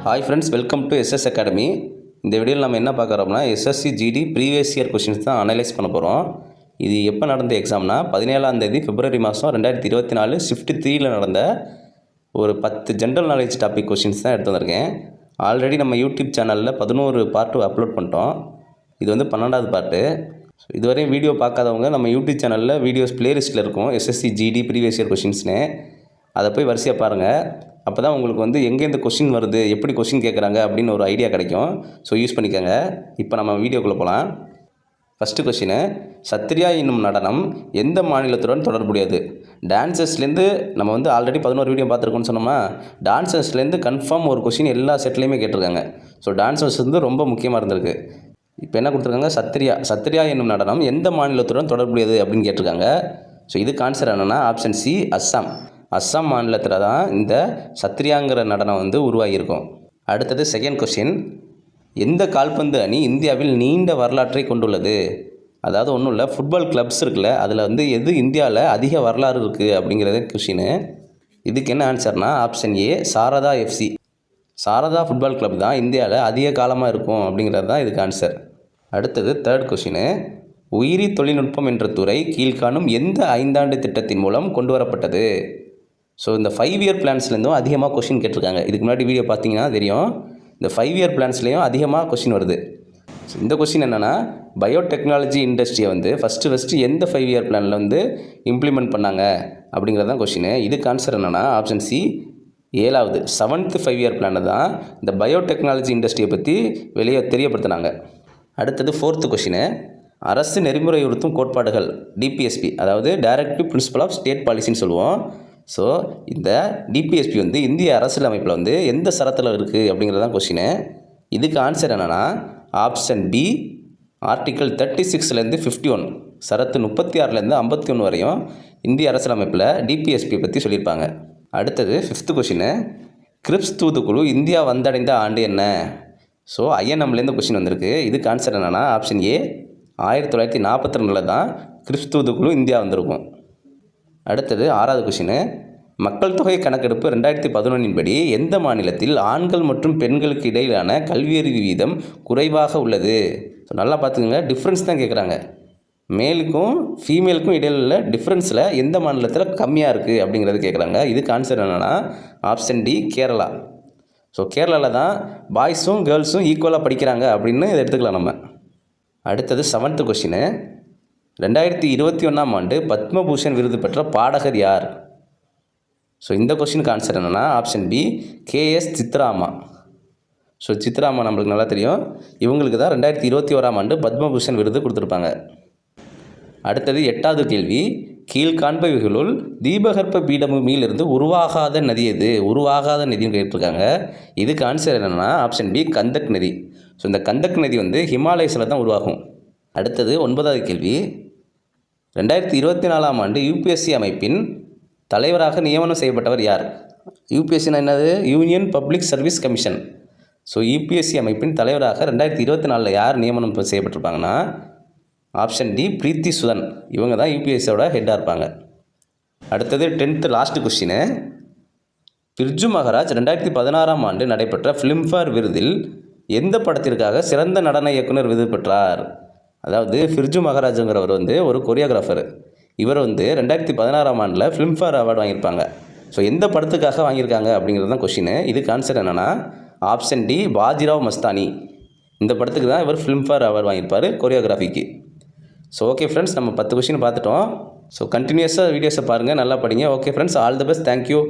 Hi friends, welcome to SS academy. இந்த வீடியோவில் நம்ம என்ன பார்க்குறோம்னா SSC GD previous year questions தான் அனலைஸ் பண்ண போகிறோம். இது எப்போ நடந்த எக்ஸாம்னா 17ஆம் தேதி பிப்ரவரி மாதம் 2024 ஷிஃப்ட் 3ல் நடந்த ஒரு 10 ஜென்ரல் நாலேஜ் டாபிக் கொஷின்ஸ் தான் எடுத்து வந்திருக்கேன். ஆல்ரெடி நம்ம யூடியூப் சேனலில் 11 பார்ட்டு அப்லோட் பண்ணிட்டோம். இது வந்து 12வது பார்ட்டு. இதுவரையும் வீடியோ பார்க்காதவங்க நம்ம யூடியூப் சேனலில் வீடியோஸ் பிளேலிஸ்ட்டில் இருக்கும் எஸ்எஸ்சி ஜிடி ப்ரீவியஸ் இயர் கொஷின்ஸ்னு. அதை போய் வரிசையாக பாருங்கள். அப்போ தான் உங்களுக்கு வந்து எங்கேருந்து கொஷின் வருது, எப்படி கொஷின் கேட்குறாங்க அப்படின்னு ஒரு ஐடியா கிடைக்கும். ஸோ யூஸ் பண்ணிக்கோங்க. இப்போ நம்ம வீடியோக்குள்ளே போகலாம். ஃபஸ்ட்டு கொஷினு, சத்ரியா என்னும் நடனம் எந்த மாநிலத்துடன் தொடர்புடையது? டான்சர்ஸ்லேருந்து நம்ம வந்து ஆல்ரெடி 11 வீடியோ பார்த்துருக்கோன்னு சொன்னோம்னா, டான்சர்ஸ்லேருந்து கன்ஃபார்ம் ஒரு கொஷின் எல்லா செட்லேயுமே கேட்டிருக்காங்க. ஸோ டான்சர்ஸ் வந்து ரொம்ப முக்கியமாக இருந்திருக்கு. இப்போ என்ன கொடுத்துருக்காங்க, சத்ரியா என்னும் நடனம் எந்த மாநிலத்துடன் தொடர்புடையது அப்படின்னு கேட்டிருக்காங்க. ஸோ இதுக்கு ஆன்சர் என்னென்னா ஆப்ஷன் சி, அஸ்ஸாம் மாநிலத்தில் தான் இந்த சத்ரியாங்கிற நடனம் வந்து உருவாகியிருக்கும். அடுத்தது செகண்ட் கொஷின், எந்த கால்பந்து அணி இந்தியாவில் நீண்ட வரலாற்றை கொண்டுள்ளது? அதாவது ஒன்றும் இல்லை, ஃபுட்பால் கிளப்ஸ் இருக்குல்ல, அதில் வந்து எது இந்தியாவில் அதிக வரலாறு இருக்குது அப்படிங்கிறது கொஷினு. இதுக்கு என்ன ஆன்சர்னா option A, Sarada FC. Sarada football club தான் இந்தியாவில் அதிக காலமாக இருக்கும் அப்படிங்கிறது தான் இதுக்கு ஆன்சர். அடுத்தது தேர்ட் கொஷினு, உயிரி தொழில்நுட்பம் என்ற துறை கீழ்காணும் எந்த 5 ஆண்டு திட்டத்தின் மூலம் கொண்டு வரப்பட்டது? ஸோ இந்த 5 இயர் பிளான்ஸ்லேருந்தும் அதிகமாக கொஷின் கேட்டிருக்காங்க. இதுக்கு முன்னாடி வீடியோ பார்த்தீங்கன்னா தெரியும், இந்த 5 இயர் பிளான்ஸ்லேயும் அதிகமாக கொஷின் வருது. ஸோ இந்த கொஷின் என்னென்னா, பயோடெக்னாலஜி இண்டஸ்ட்ரியை வந்து ஃபஸ்ட்டு எந்த 5 இயர் பிளானில் வந்து இம்ப்ளிமெண்ட் பண்ணாங்க அப்படிங்கிறது தான் கொஷினு. இதுக்கு ஆன்சர் என்னென்னா ஆப்ஷன் சி, 7வது 7th 5 இயர் பிளானில் தான் இந்த பயோடெக்னாலஜி இண்டஸ்ட்ரியை பற்றி தெரியப்படுத்தினாங்க. அடுத்தது 4th கொஷினு, அரசு நெறிமுறையுறுத்தும் கோட்பாடுகள் டிபிஎஸ்பி, அதாவது டைரக்டிவ் பிரின்சிபல் ஆஃப் ஸ்டேட் பாலிசின்னு சொல்லுவோம். ஸோ இந்த டிபிஎஸ்பி வந்து இந்திய அரசியல் அமைப்பில் வந்து எந்த சரத்தில் இருக்குது அப்படிங்கிறது தான் கொஷினு. இதுக்கு ஆன்சர் என்னென்னா ஆப்ஷன் பி, ஆர்டிக்கல் 36லேருந்து 51, சரத்து 36லேருந்து 51 வரையும் இந்திய அரசியல் அமைப்பில் டிபிஎஸ்பி பற்றி சொல்லியிருப்பாங்க. அடுத்தது 5th கொஷினு, கிரிப்ஸ் தூதுக்குழு இந்தியா வந்தடைந்த ஆண்டு என்ன? ஸோ ஐஎன்எம்லேருந்து கொஷின் வந்திருக்கு. இதுக்கு ஆன்சர் என்னென்னா ஆப்ஷன் ஏ, 1942 தான் கிரிப்ஸ் தூதுக்குழு இந்தியா வந்திருக்கும். அடுத்தது 6வது கொஷினு, மக்கள் தொகை கணக்கெடுப்பு 2011 படி எந்த மாநிலத்தில் ஆண்கள் மற்றும் பெண்களுக்கு இடையிலான கல்வியறிவு வீதம் குறைவாக உள்ளது? ஸோ நல்லா பார்த்துக்கோங்க, டிஃப்ரென்ஸ் தான் கேட்குறாங்க. மேலுக்கும் ஃபீமேலுக்கும் இடையில் உள்ள டிஃப்ரென்ஸில் எந்த மாநிலத்தில் கம்மியாக இருக்குது அப்படிங்கிறது கேட்குறாங்க. இதுக்கு ஆன்சர் என்னென்னா ஆப்ஷன் டி, கேரளா. ஸோ கேரளாவில் தான் பாய்ஸும் கேர்ள்ஸும் ஈக்குவலாக படிக்கிறாங்க அப்படின்னு இதை எடுத்துக்கலாம் நம்ம. அடுத்தது 7th கொஷினு, 2021ஆம் ஆண்டு பத்மபூஷன் விருது பெற்ற பாடகர் யார்? ஸோ இந்த கொஷினுக்கு ஆன்சர் என்னென்னா ஆப்ஷன் பி, கேஎஸ் சித்ராமா. ஸோ சித்ராமா நம்மளுக்கு நல்லா தெரியும், இவங்களுக்கு தான் 2021ஆம் ஆண்டு பத்மபூஷன் விருது கொடுத்துருப்பாங்க. அடுத்தது 8வது கேள்வி, கீழ்காண்பவைகளுள் தீபகற்ப பீடபூமியிலிருந்து உருவாகாத நதி எது? உருவாகாத நதின்னு கேட்டிருக்காங்க. இதுக்கு ஆன்சர் என்னென்னா ஆப்ஷன் பி, கந்தக் நதி. ஸோ இந்த கந்தக் நதி வந்து ஹிமாலயஸில் தான் உருவாகும். அடுத்தது 9வது கேள்வி, 2024ஆம் ஆண்டு யூபிஎஸ்சி அமைப்பின் தலைவராக நியமனம் செய்யப்பட்டவர் யார்? யூபிஎஸ்சினா என்னது? Union public service commission. So UPSC அமைப்பின் தலைவராக 2024 யார் நியமனம் செய்யப்பட்டிருப்பாங்கன்னா ஆப்ஷன் டி, பிரீத்தி சுதன். இவங்க தான் யூபிஎஸ்சியோட ஹெட்டாக இருப்பாங்க. அடுத்தது 10th last question, Birju Maharaj 2016ஆம் ஆண்டு நடைபெற்ற ஃபிலிம்ஃபேர் விருதில் எந்த படத்திற்காக சிறந்த நடன இயக்குனர் விருது பெற்றார்? அதாவது பிர்ஜு மகாராஜுங்கிறவர் வந்து ஒரு கொரியோகிராஃபர். இவர் வந்து 2016ஆம் ஆண்டில் ஃபிலிம்ஃபேர் அவார்டு வாங்கியிருப்பாங்க. ஸோ எந்த படத்துக்காக வாங்கியிருக்காங்க அப்படிங்கிறது தான் கொஷின். இதுக்கு ஆன்சர் என்னென்னா ஆப்ஷன் டி, பாஜிராவ் மஸ்தானி. இந்த படத்துக்கு தான் இவர் ஃபிலிம்ஃபேர் அவார்டு வாங்கியிருப்பார் கொரியோகிராஃபிக்கு. ஸோ ஓகே ஃப்ரெண்ட்ஸ், நம்ம 10 கொஷின் பார்த்துட்டோம். ஸோ கண்டினியூஸாக வீடியோஸை பாருங்கள், நல்லா படிங்க. Okay friends, all the best, thank you.